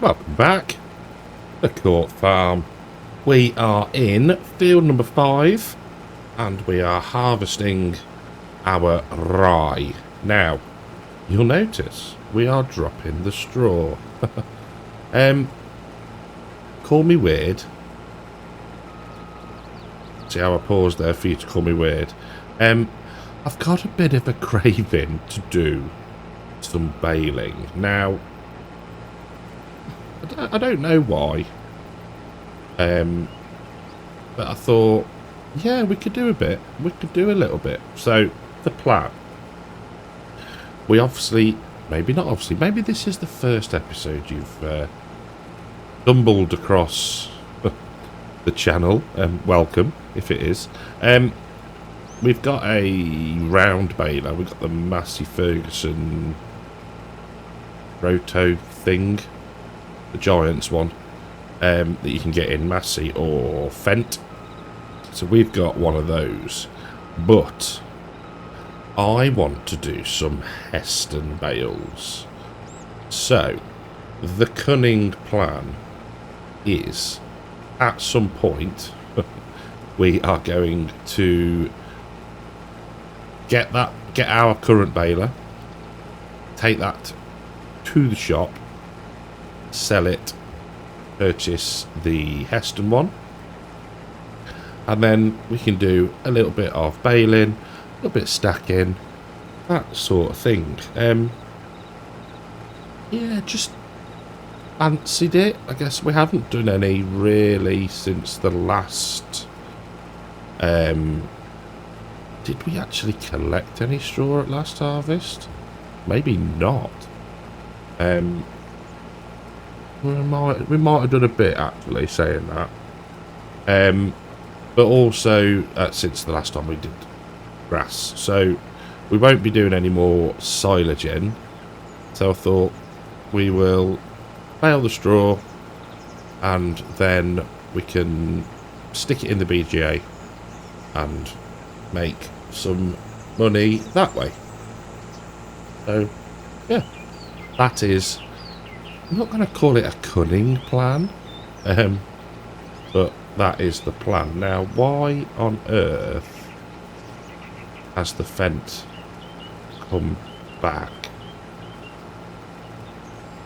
Welcome back. The Court Farm. We are in field number 5 and we are harvesting our rye. Now, you'll notice we are dropping the straw. Call me weird. See how I paused there for you to call me weird. I've got a bit of a craving to do some baling. Now, I don't know why. But I thought, yeah, we could do a bit. We could do a little bit. So, the plan. We obviously, maybe not obviously, maybe this is the first episode you've stumbled across the channel. Welcome, if it is. We've got a round baler. We've got the Massey Ferguson Roto thing. The Giants one. That you can get in Massey or Fent. So we've got one of those. But I want to do some Heston bales. So the cunning plan is at some point we are going to get our current baler, take that to the shop, sell it, purchase the Heston one, and then we can do a little bit of baling, a little bit of stacking, that sort of thing. Yeah, just fancied it. I guess we haven't done any really since the last. Did we actually collect any straw at last harvest? Maybe not. We might have done a bit, actually, saying that. But also, since the last time we did grass. So, we won't be doing any more silaging. So I thought we will bale the straw and then we can stick it in the BGA and make some money that way. So, yeah, that is... I'm not going to call it a cunning plan, but that is the plan. Now, why on earth has the Fent come back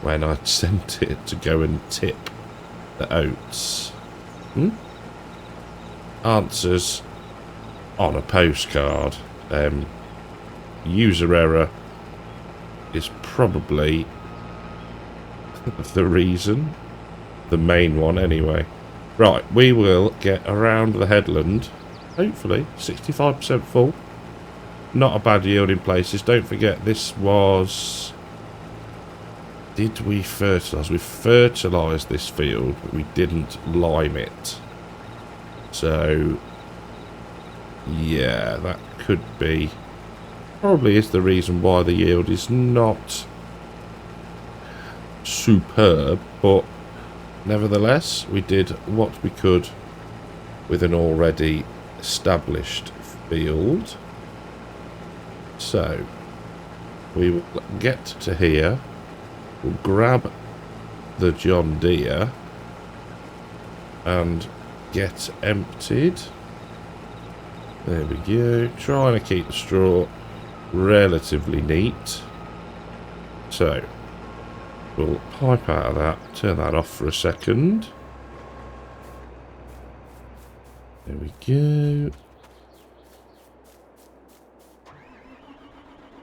when I sent it to go and tip the oats? Answers on a postcard. User error is probably the reason, the main one anyway. Right, we will get around the headland, hopefully 65% full. Not a bad yield in places. Don't forget, this was... Did we fertilise? We fertilised this field, but we didn't lime it. So yeah, that could be, probably is the reason why the yield is not superb, but nevertheless we did what we could with an already established field. So we will get to here, we'll grab the John Deere and get emptied. There we go, trying to keep the straw relatively neat. So we'll pipe out of that, turn that off for a second. There we go.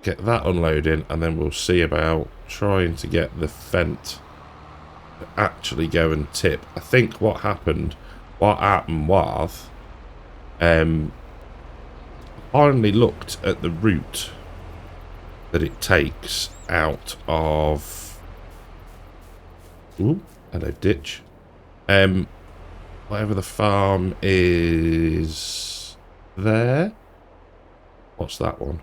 Get that unloading, and then we'll see about trying to get the Fent to actually go and tip. I think what happened was, I only looked at the route that it takes out of... Ooh, hello ditch. Whatever the farm is there. What's that one?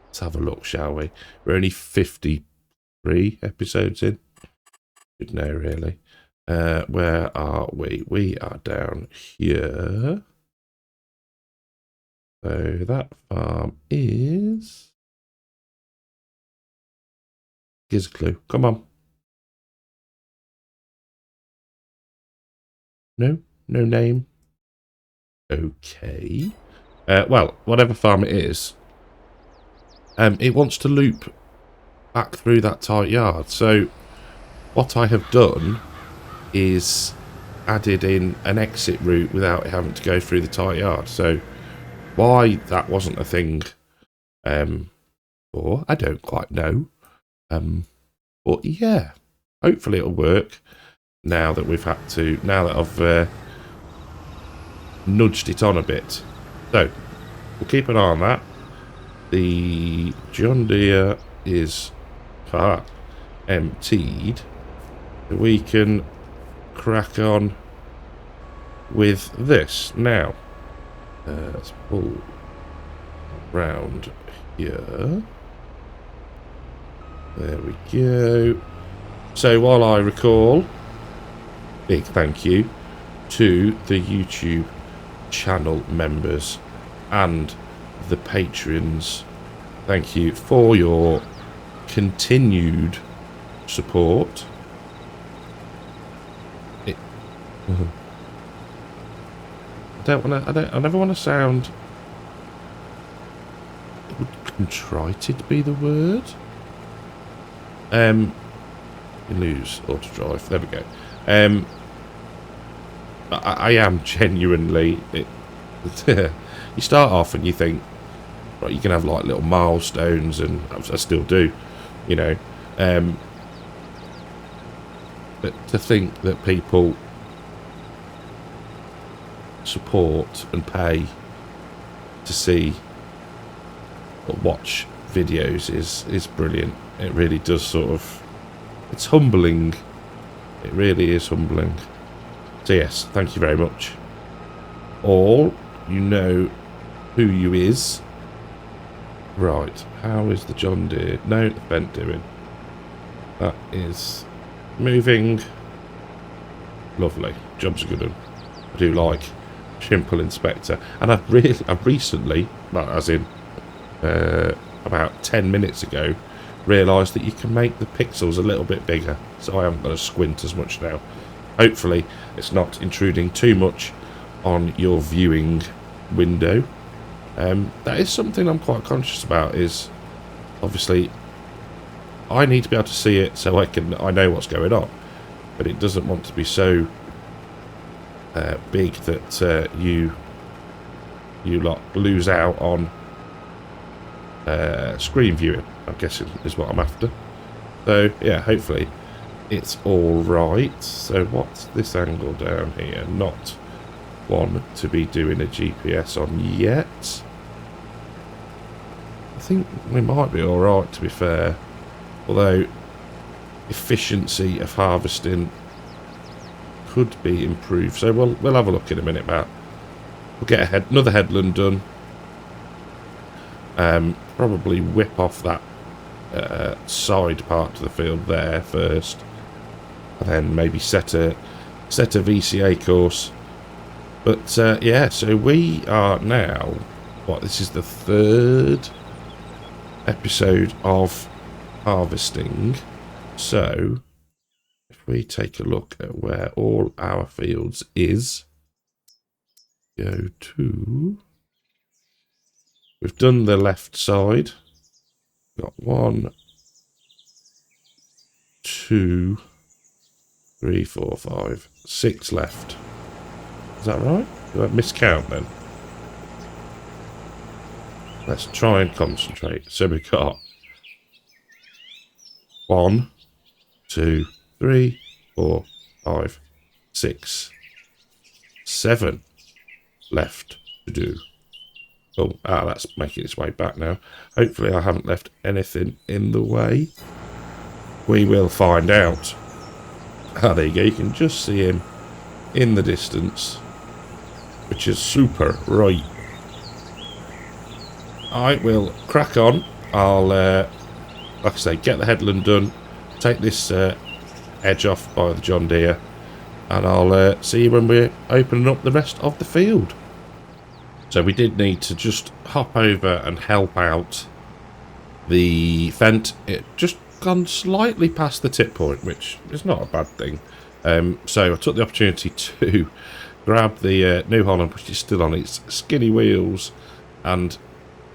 Let's have a look, shall we? We're only 53 episodes in. Should know, really. Where are we? We are down here. So that farm is... Gives a clue. Come on. No? No name? Okay. Well, whatever farm it is, it wants to loop back through that tight yard. So what I have done is added in an exit route without having to go through the tight yard. So why that wasn't a thing, or I don't quite know. But yeah, hopefully it'll work now that I've nudged it on a bit. So we'll keep an eye on that. The John Deere is emptied. We can crack on with this now. Let's pull round here. There we go. So while I recall, big thank you to the YouTube channel members and the patrons. Thank you for your continued support. I never want to sound contrite be the word. You lose auto drive. There we go. I am genuinely. You start off and you think, right, you can have like little milestones, and I still do, you know. But to think that people support and pay to see or watch videos is brilliant. It really does it's humbling. It really is humbling. So yes, thank you very much. All, you know who you is. Right, how is the John Deere? No, the Bent doing. That is moving. Lovely. Job's a good one. I do like Simple Inspector. And I've recently, well, as in about 10 minutes ago, realised that you can make the pixels a little bit bigger. So I haven't got to squint as much now. Hopefully it's not intruding too much on your viewing window. That is something I'm quite conscious about, is obviously I need to be able to see it so I know what's going on, but it doesn't want to be so big that you lot lose out on screen viewing, I'm guessing is what I'm after. So yeah, hopefully it's all right. So what's this angle down here? Not one to be doing a GPS on yet. I think we might be all right, to be fair, although efficiency of harvesting could be improved. So we'll have a look in a minute, Matt. We'll get another headland done. Probably whip off that side part to the field there first, and then maybe set a VCA course. But yeah, so we are now, this is the 3rd episode of harvesting. So if we take a look at where all our fields is, go to, we've done the left side, got 1, 2, 3, 4, 5, 6 left. Is that right? Did I miscount then? Let's try and concentrate. So we've got 1, 2, 3, 4, 5, 6, 7 left to do. Oh, that's making its way back now. Hopefully I haven't left anything in the way. We will find out. There you go. You can just see him in the distance, which is super. Right. I will crack on. I'll, like I say, get the headland done. Take this edge off by the John Deere. And I'll see you when we're opening up the rest of the field. So we did need to just hop over and help out the Fent. It just gone slightly past the tip point, which is not a bad thing. So I took the opportunity to grab the New Holland, which is still on its skinny wheels, and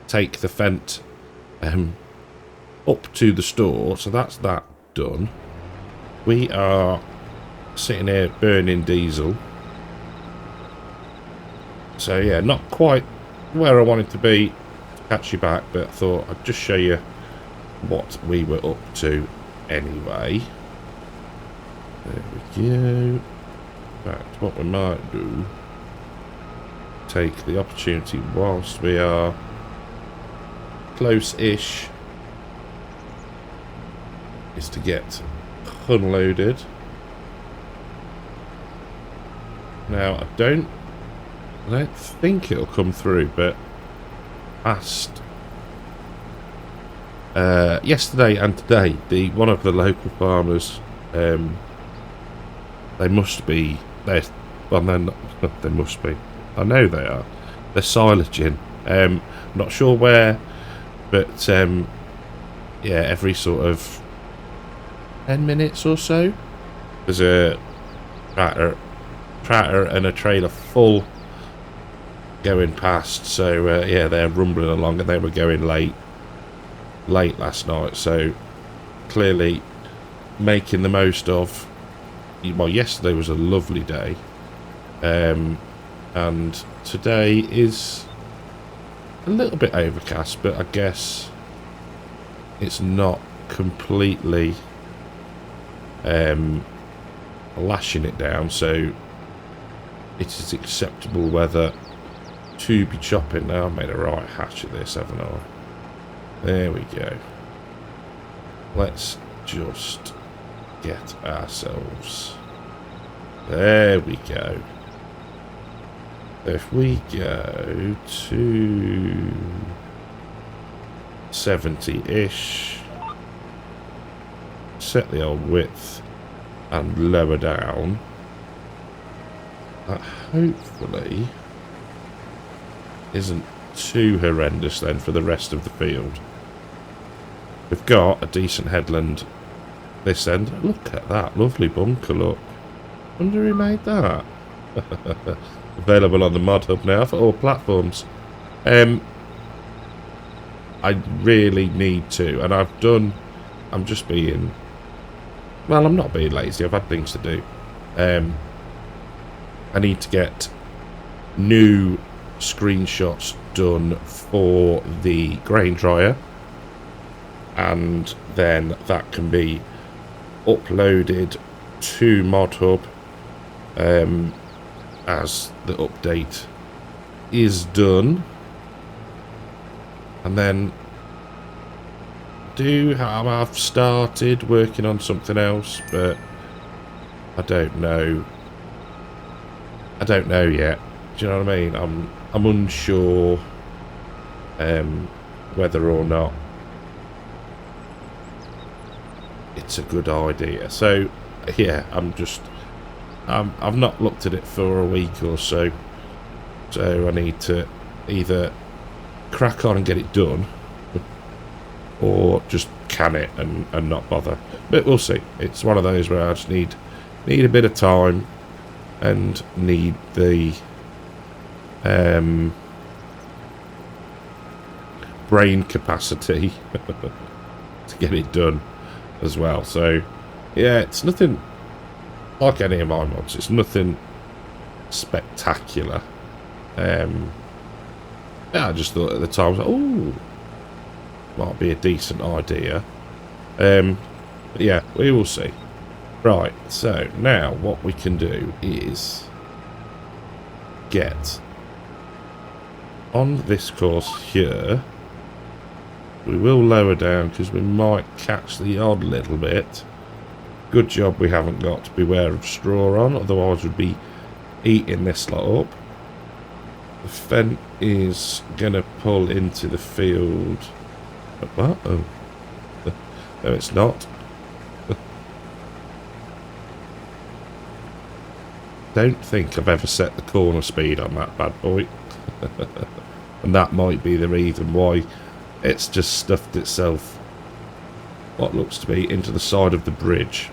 take the Fent up to the store. So that's that done. We are sitting here burning diesel. So yeah, not quite where I wanted to be to catch you back, but I thought I'd just show you what we were up to anyway. There we go. In fact, what we might do, take the opportunity whilst we are close-ish, is to get unloaded. Now, I don't think it'll come through, but asked yesterday and today, one of the local farmers, they must be, well, they're not, they must be, I know they are, they're silaging, not sure where, but yeah, every sort of 10 minutes or so there's a tractor and a trailer full going past. So yeah, they're rumbling along, and they were going late last night, so clearly making the most of, well, yesterday was a lovely day, and today is a little bit overcast, but I guess it's not completely lashing it down, so it is acceptable weather to be chopping. Now I've made a right hatch of this, haven't I? There we go. Let's just get ourselves, there we go. If we go to 70-ish, set the old width and lower down, that hopefully isn't too horrendous then for the rest of the field. We've got a decent headland this end. Look at that lovely bunker, look. Wonder who made that. Available on the mod hub now for all platforms. I really need to, and I'm just being, well, I'm not being lazy, I've had things to do. I need to get new screenshots done for the grain dryer, and then that can be uploaded to mod hub as the update is done. And then I've started working on something else, but I don't know yet. Do you know what I mean? I'm unsure whether or not it's a good idea. So yeah, I've not looked at it for a week or so, so I need to either crack on and get it done, or just can it and not bother. But we'll see. It's one of those where I just need a bit of time and need the brain capacity to get it done as well. So yeah, it's nothing like any of my mods. It's nothing spectacular. Yeah, I just thought at the time, I was like, oh, might be a decent idea. But yeah, we will see. Right, so now what we can do is get on this course here. We will lower down because we might catch the odd little bit. Good job we haven't got to beware of straw on, otherwise we'd be eating this lot up. The Fent is going to pull into the field. What? Oh. No, it's not. Don't think I've ever set the corner speed on that bad boy. And that might be the reason why it's just stuffed itself, what looks to be, into the side of the bridge.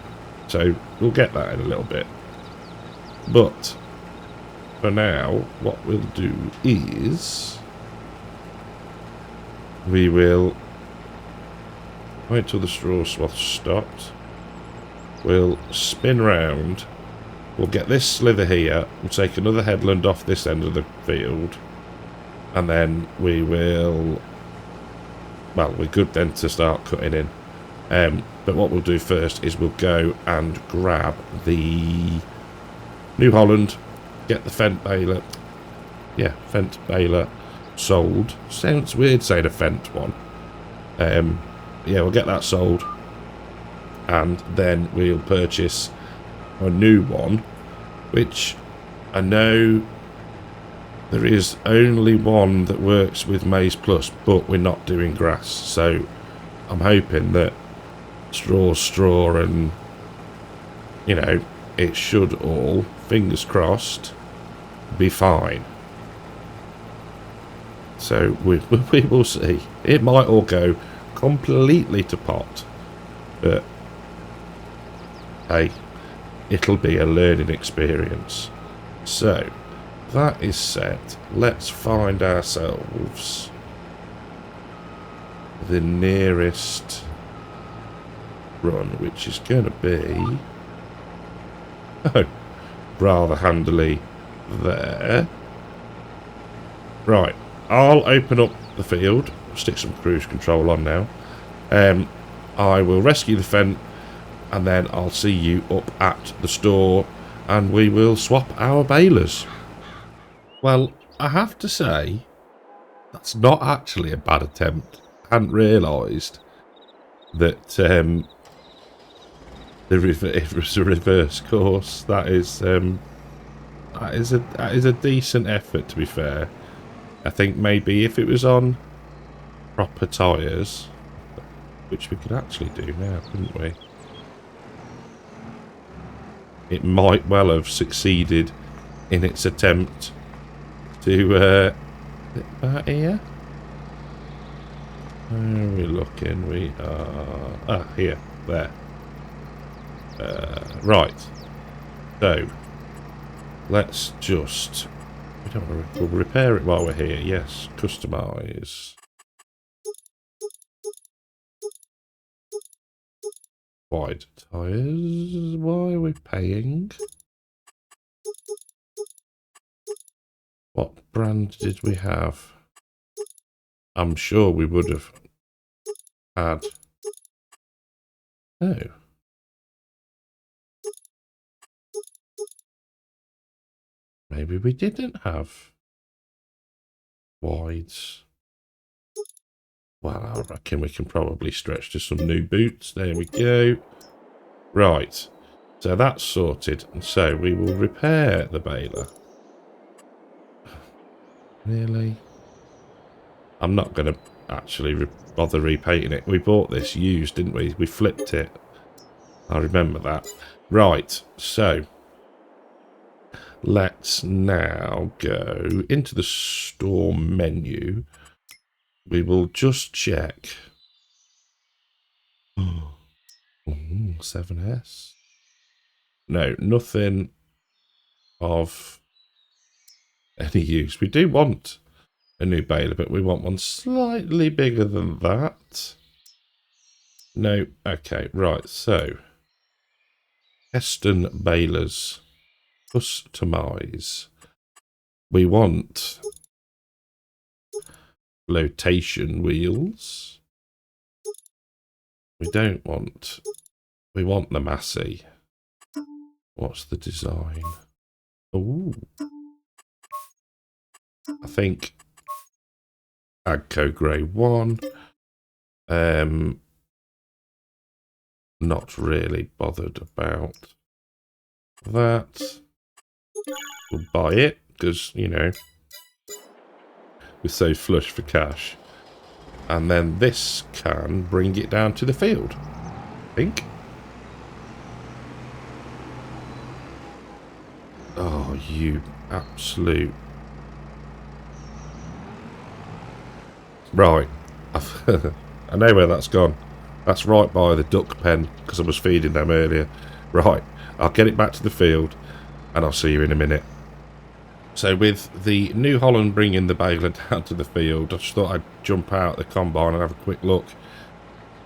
So we'll get that in a little bit. But for now, what we'll do is we will wait till the straw swath stops. We'll spin round. We'll get this slither here. We'll take another headland off this end of the field. And then we will... Well, we're good then to start cutting in. But what we'll do first is we'll go and grab the New Holland, get the Fent baler. Yeah, Fent baler sold. Sounds weird saying a Fent one. Yeah, we'll get that sold. And then we'll purchase a new one, which I know there is only one that works with Maize Plus, but we're not doing grass. So I'm hoping that straw's straw and, you know, it should all, fingers crossed, be fine. So we will see. It might all go completely to pot, but hey, it'll be a learning experience. So that is set. Let's find ourselves the nearest run, which is going to be rather handily there. Right, I'll open up the field, stick some cruise control on now. I will rescue the Fent, and then I'll see you up at the store and we will swap our balers. Well, I have to say, that's not actually a bad attempt. I hadn't realised that it was a reverse course. That is a decent effort, to be fair. I think maybe if it was on proper tyres, which we could actually do now, couldn't we? It might well have succeeded in its attempt to about here. Where are we looking? We are here, there. Right. So let's just we'll repair it while we're here. Yes, customize. Wide tyres. Why are we paying? What brand did we have? I'm sure we would have had. Oh. Maybe we didn't have wides. Well, I reckon we can probably stretch to some new boots. There we go. Right. So that's sorted. And so we will repair the baler. Really? I'm not going to actually bother repainting it. We bought this used, didn't we? We flipped it. I remember that. Right. So let's now go into the store menu. We will just check. Oh, 7S. No, nothing of any use. We do want a new baler, but we want one slightly bigger than that. No, okay, right. So, Heston balers, customize. We want flotation wheels. We don't want. We want the Massey. What's the design? Oh, I think Agco Grey 1. Not really bothered about that. We'll buy it because, you know, we're so flush for cash. And then this can bring it down to the field, I think. Oh, you absolute... Right. I know where that's gone. That's right by the duck pen, because I was feeding them earlier. Right, I'll get it back to the field and I'll see you in a minute. So with the New Holland bringing the baler down to the field, I just thought I'd jump out the combine and have a quick look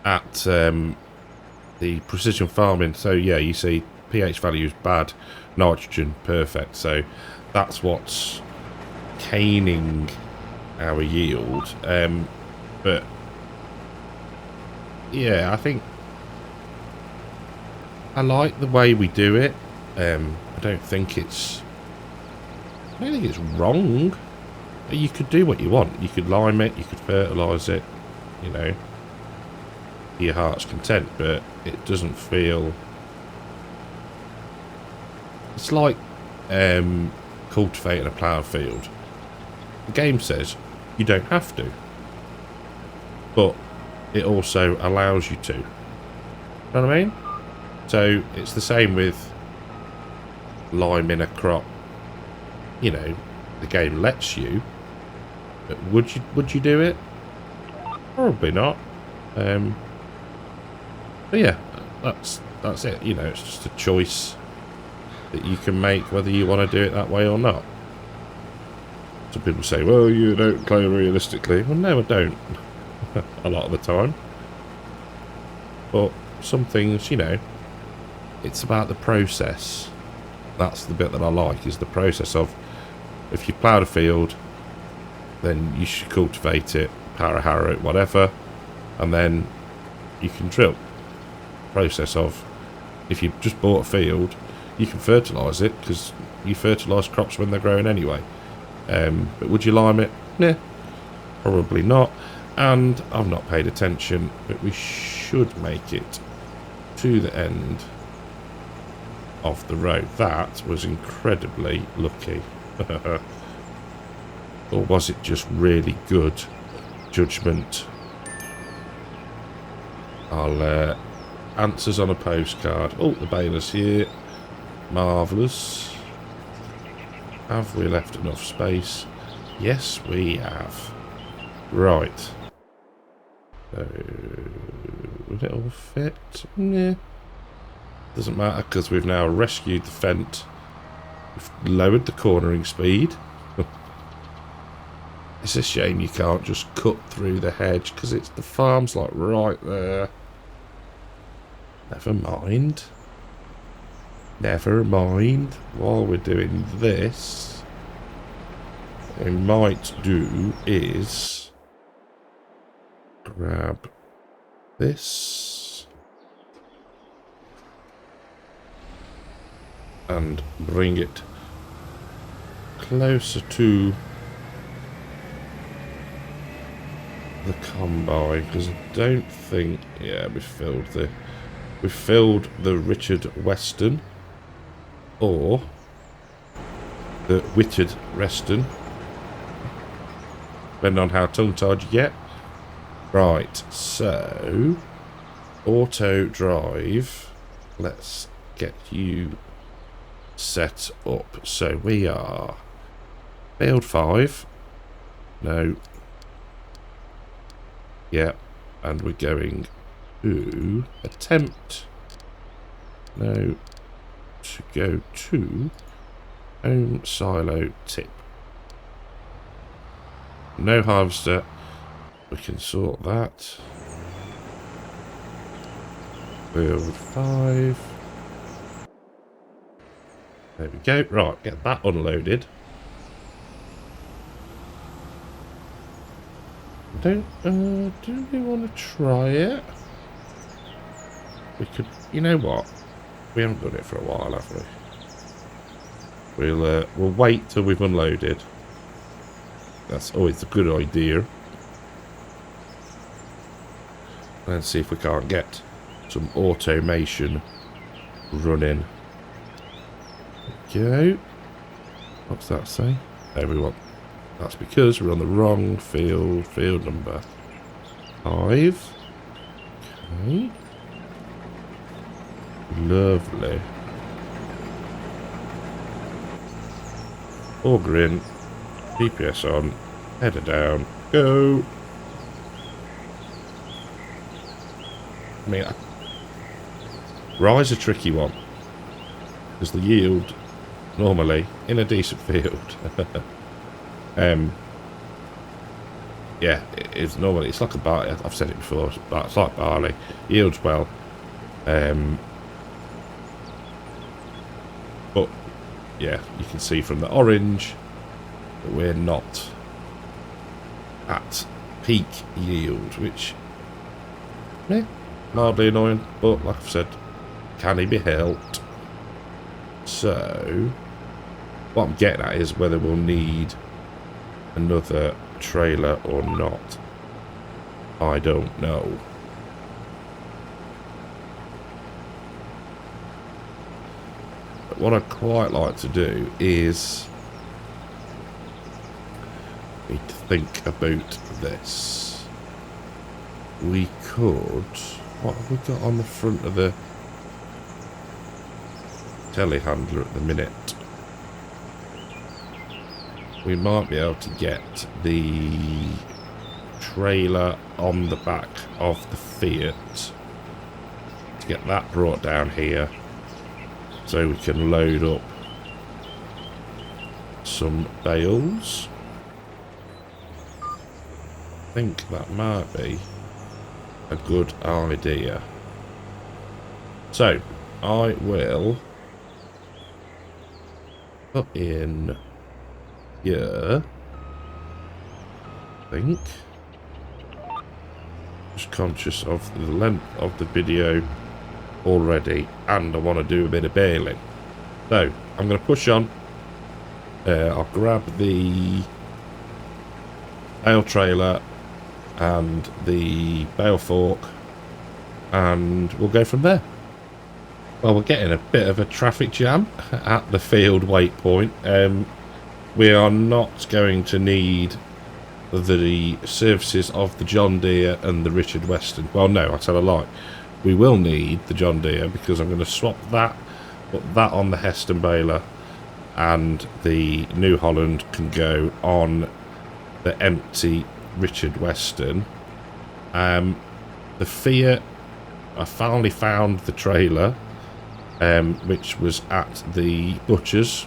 at the precision farming. So yeah, you see pH value is bad, nitrogen perfect. So that's what's caning our yield. But yeah, I think I like the way we do it. I don't think it's wrong. You could do what you want. You could lime it, you could fertilise it, you know, to your heart's content, but it doesn't feel... It's like cultivating a ploughed field. The game says you don't have to, but it also allows you to. You know what I mean? So it's the same with liming a crop. You know, the game lets you, but would you do it? Probably not. But yeah, that's it. You know, it's just a choice that you can make whether you want to do it that way or not. Some people say, well, you don't play realistically. Well, no, I don't. A lot of the time. But some things, you know, it's about the process. That's the bit that I like, is the process of, if you ploughed a field, then you should cultivate it, power harrow it, whatever, and then you can drill. Process of, if you just bought a field, you can fertilise it, because you fertilise crops when they're growing anyway. But would you lime it? Nah, probably not. And I've not paid attention, but we should make it to the end of the road. That was incredibly lucky. Or was it just really good judgment? I'll answers on a postcard. Oh, the baler's here. Marvellous. Have we left enough space? Yes, we have. Right. So, will it all fit? Nah. Doesn't matter, because we've now rescued the Fent. We've lowered the cornering speed. It's a shame you can't just cut through the hedge, because it's the farm's like right there. Never mind. Never mind. While we're doing this, what we might do is grab this and bring it closer to the combine, because I don't think, yeah, we filled the Richard Weston or the Whitted Reston, depending on how tongue-tied you get. Right, so auto drive, let's get you set up. So we are field 5, no, yeah, and we're going to attempt, no, to go to home silo tip. No harvester, we can sort that. Field 5. There we go. Right, get that unloaded. Do we want to try it? We could, you know what? We haven't done it for a while, have we? We'll wait till we've unloaded. That's always a good idea. And see if we can't get some automation running. Go. What's that say? Everyone. That's because we're on the wrong field. Field number 5. Okay. Lovely. Auger in. GPS on. Header down. Go. I mean, Rye's a tricky one. Because the yield, normally, in a decent field, yeah, it's normally, it's like a barley. I've said it before, but it's like barley. Yields well. But, yeah, you can see from the orange that we're not at peak yield, which, yeah, mildly annoying, but like I've said, can he be helped? So, what I'm getting at is whether we'll need another trailer or not. I don't know. But what I'd quite like to do is need to think about this. We could... What have we got on the front of the telehandler at the minute? We might be able to get the trailer on the back of the Fiat to get that brought down here so we can load up some bales. I think that might be a good idea. So I will put in here, I think. Just conscious of the length of the video already, and I want to do a bit of baling. So I'm going to push on. I'll grab the bale trailer and the bale fork, and we'll go from there. Well, we're getting a bit of a traffic jam at the field waypoint. We are not going to need the services of the John Deere and the Richard Weston. Well, no, I tell a lie. We will need the John Deere because I'm going to swap that, put that on the Heston baler, and the New Holland can go on the empty Richard Weston. The Fiat, I finally found the trailer, which was at the butcher's.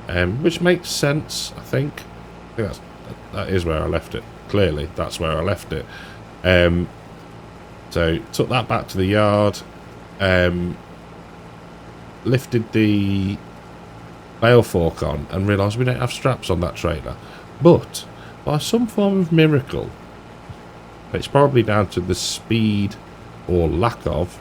Which makes sense, I think. That is where I left it. Clearly, that's where I left it. So, took that back to the yard. Lifted the bale fork on and realised we don't have straps on that trailer. But, by some form of miracle, it's probably down to the speed or lack of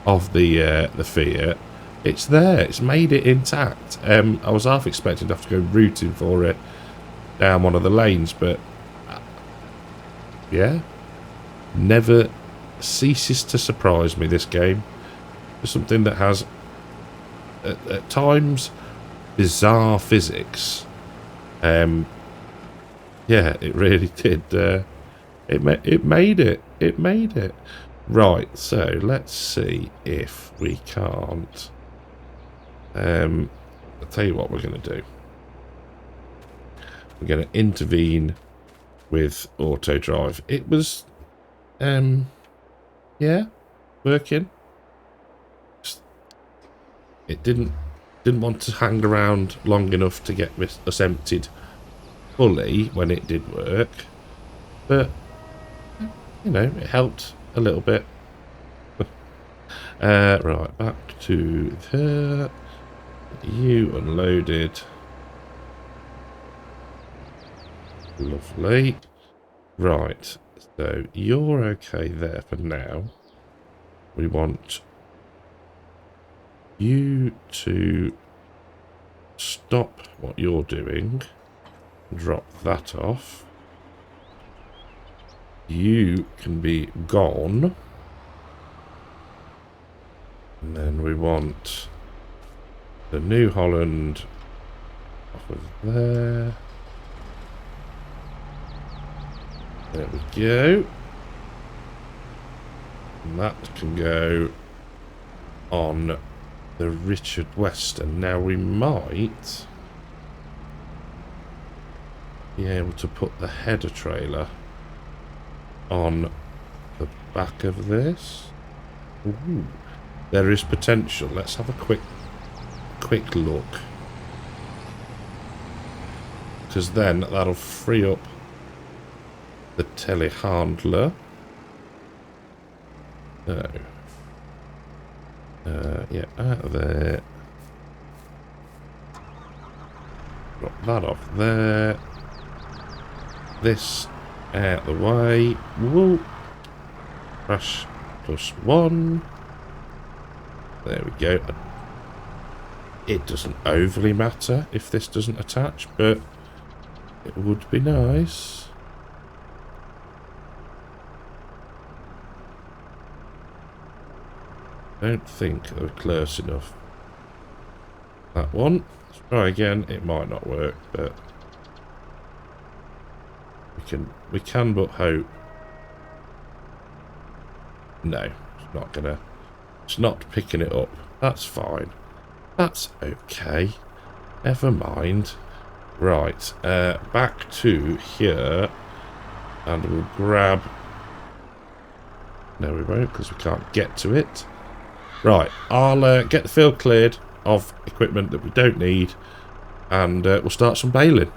the Fiat. It's there. It's made it intact. I was half expecting to have to go rooting for it down one of the lanes, but yeah, never ceases to surprise me, this game. For something that has at times bizarre physics. Yeah, it really did. It made it. It made it. Right. So let's see if we can't. I'll tell you what we're going to do. We're going to intervene with auto drive. It was, yeah, working. It didn't want to hang around long enough to get us emptied fully when it did work, but you know, it helped a little bit. Right, back to there. You unloaded. Lovely. Right, so you're okay there for now. We want you to stop what you're doing. Drop that off. You can be gone. And then we want the New Holland off of there. There we go. And that can go on the Richard Weston. Now we might be able to put the header trailer on the back of this. Ooh, there is potential. Let's have a quick quick look. Because then that'll free up the telehandler. No. Yeah, out of there. Drop that off there. This out the way. Whoa. Crash +1. There we go. It doesn't overly matter if this doesn't attach, but it would be nice. Don't think they're close enough. That one. Let's try again. It might not work, but we can but hope. No, it's not gonna. It's not picking it up. That's fine. That's okay. Never mind. Right, back to here, and we'll grab. No, we won't because we can't get to it. Right, I'll get the field cleared of equipment that we don't need, and we'll start some baling.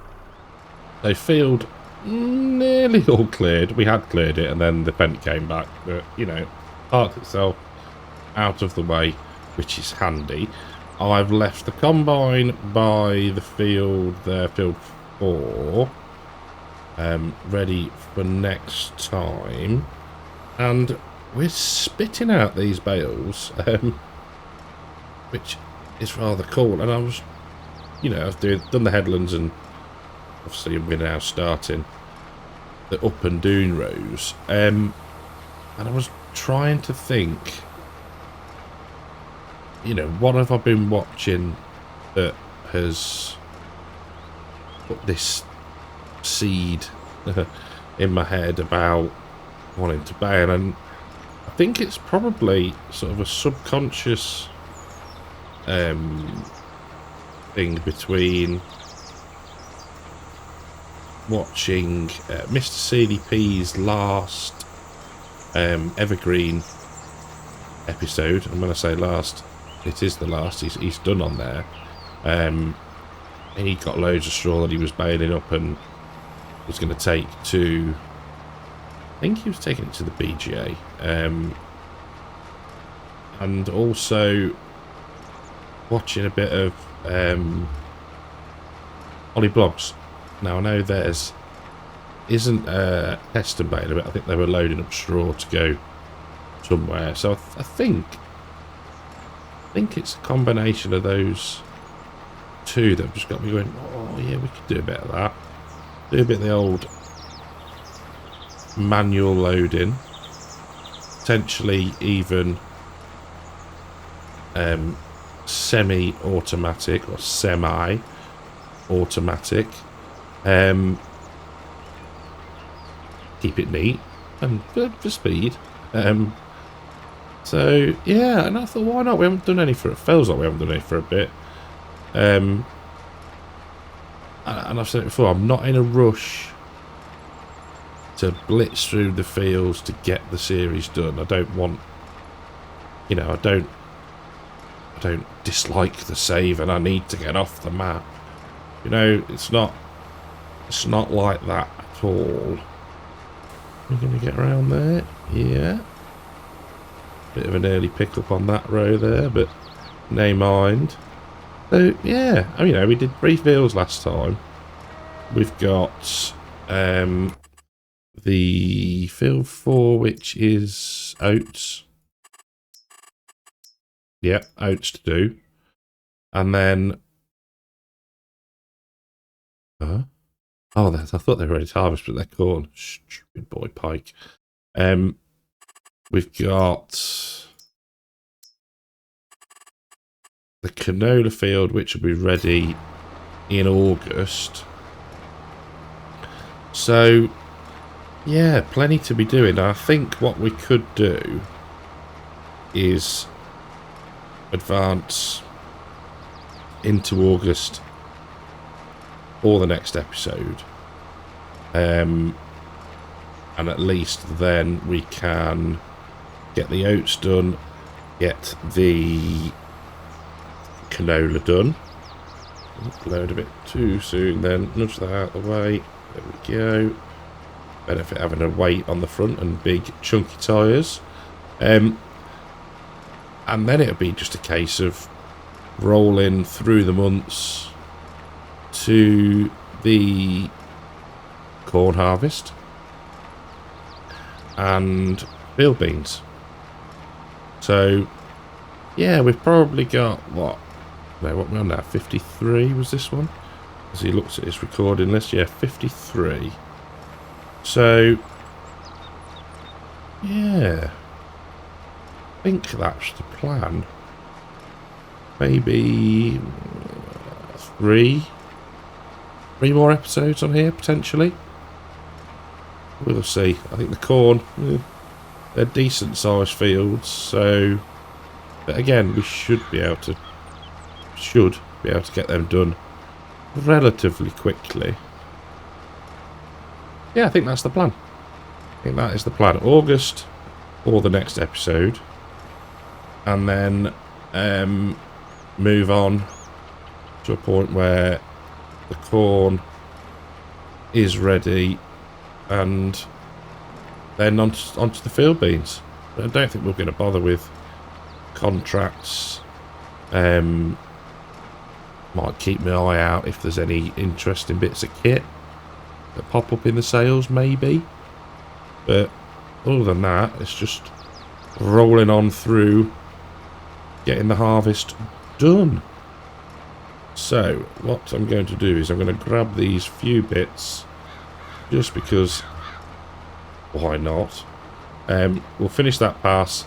The field nearly all cleared. We had cleared it, and then the vent came back, but you know, parked itself out of the way, which is handy. I've left the combine by the field there, field 4, ready for next time, and we're spitting out these bales, which is rather cool. And I was, you know, I've done the headlands, and obviously we're now starting the up and down rows, and I was trying to think, you know, what have I been watching that has put this seed in my head about wanting to bale, and I think it's probably sort of a subconscious thing between watching Mr. CDP's last Evergreen episode, and when I say last, it is the last. He's done on there. He got loads of straw that he was baling up and was going to take to. I think he was taking it to the BGA, and also watching a bit of Ollie Blogs. Now I know theirs isn't a test and baler, but I think they were loading up straw to go somewhere. So I think it's a combination of those two that have just got me going, oh yeah, we could do a bit of that. Do a bit of the old manual loading. Potentially even semi-automatic or semi-automatic. Keep it neat and for speed. So yeah, and I thought, why not? We haven't done any for it. Feels like we haven't done any for a bit. And I've said it before, I'm not in a rush to blitz through the fields to get the series done. I don't want, you know, I don't dislike the save and I need to get off the map. You know, it's not like that at all. We're going to get around there. Yeah. Bit of an early pickup on that row there, but no mind. So, yeah. I mean, you know, we did 3 fields last time. We've got the field 4, which is oats. Yeah, oats to do. And then... oh, I thought they were ready to harvest, but they're corn. Stupid boy Pike. We've got the canola field, which will be ready in August. So, yeah, plenty to be doing. I think what we could do is advance into August or the next episode. And at least then we can get the oats done, get the canola done. Load a bit too soon then. Nudge that out of the way. There we go. Benefit having a weight on the front and big chunky tyres. And then it'll be just a case of rolling through the months to the corn harvest and field beans. So yeah, we've probably got what we're on now, 53 was this one, as he looks at his recording list. Yeah, 53. So yeah, I think that's the plan. Maybe three more episodes on here potentially. We'll see. I think the corn, they're decent sized fields, so but again we should be able to get them done relatively quickly. Yeah, I think that's the plan. I think that is the plan. August or the next episode, and then move on to a point where the corn is ready, and then onto the field beans. I don't think we're going to bother with contracts. Might keep my eye out if there's any interesting bits of kit that pop up in the sales, maybe. But other than that, it's just rolling on through, getting the harvest done. So what I'm going to do is I'm going to grab these few bits, just because why not. We'll finish that pass,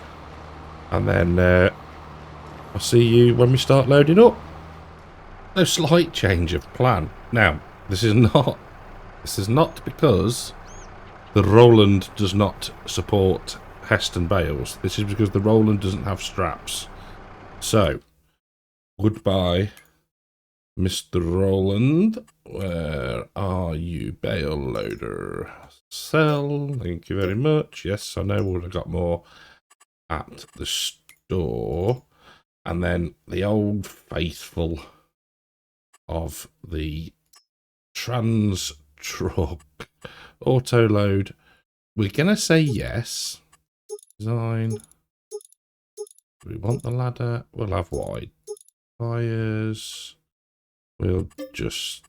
and then I'll see you when we start loading up. No slight change of plan. Now, this is not because the Roland does not support Heston bales. This is because the Roland doesn't have straps. So, goodbye, Mr. Roland. Where are you, bale loader? Sell. Thank you very much. Yes, I know we've got more at the store. And then the old faithful of the trans truck auto load. We're gonna say yes. Design. We want the ladder. We'll have wide tires. We'll just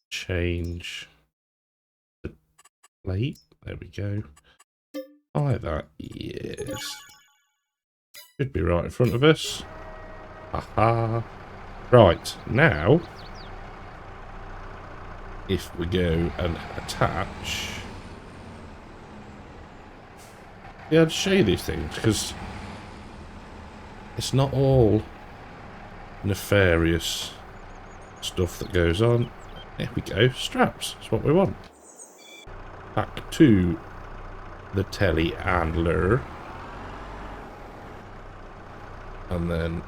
change the plate. There we go. I like that. Yes. Should be right in front of us. Haha. Right, now, if we go and attach, yeah, I'll show you these things, because it's not all nefarious stuff that goes on. There we go, straps, that's what we want. Back to the telehandler, and then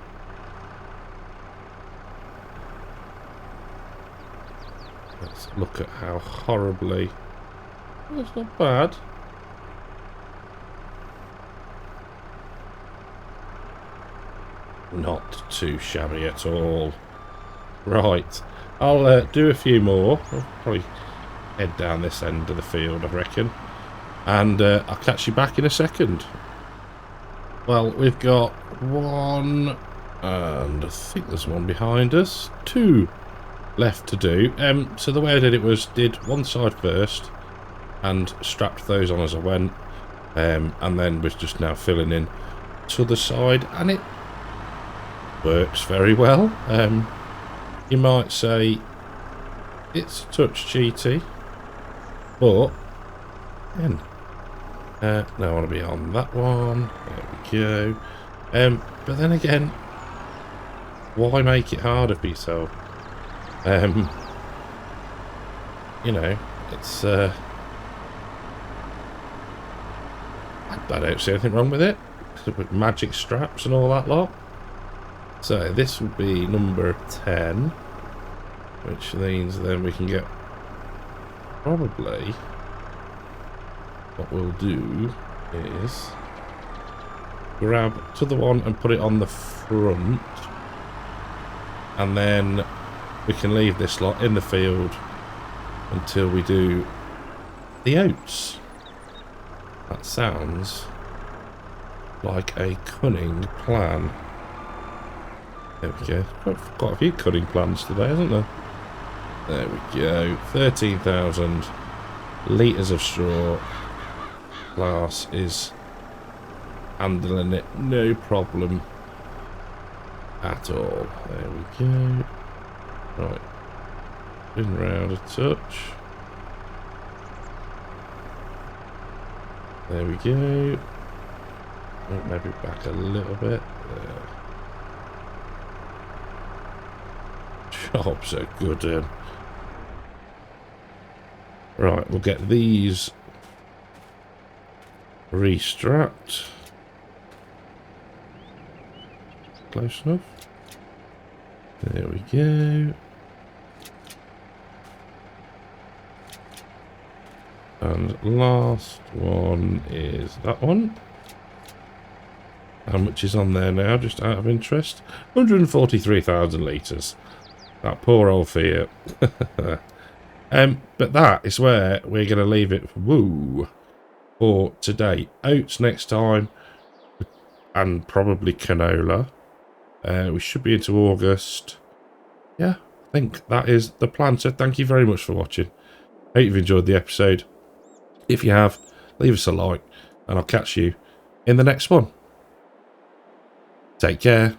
let's look at how horribly... That's not bad. Not too shabby at all. Right. I'll do a few more. I'll probably head down this end of the field, I reckon. And I'll catch you back in a second. Well, we've got one, and I think there's one behind us. Two left to do. So the way I did it was did one side first and strapped those on as I went, and then was just now filling in to the side, and it works very well. You might say it's a touch cheaty, but again, now I want to be on that one. There we go. But then again, why make it harder for yourself? You know, it's I don't see anything wrong with it. With magic straps and all that lot. So this will be number 10, which means then we can get probably what we'll do is grab to the one and put it on the front. And then we can leave this lot in the field until we do the oats. That sounds like a cunning plan. There we go. Got a few cunning plans today, hasn't there? There we go. 13,000 litres of straw. Glass is handling it no problem at all. There we go. Right. Spin round a touch. There we go. Oh, maybe back a little bit. There. Jobs are good. Right, we'll get these restrapped. Close enough. There we go. And last one is that one. How much is on there now, just out of interest? 143,000 litres. That poor old Fiat. But that is where we're going to leave it for today. Oats next time, and probably canola. We should be into August. Yeah, I think that is the plan. So thank you very much for watching. Hope you've enjoyed the episode. If you have, leave us a like, and I'll catch you in the next one. Take care.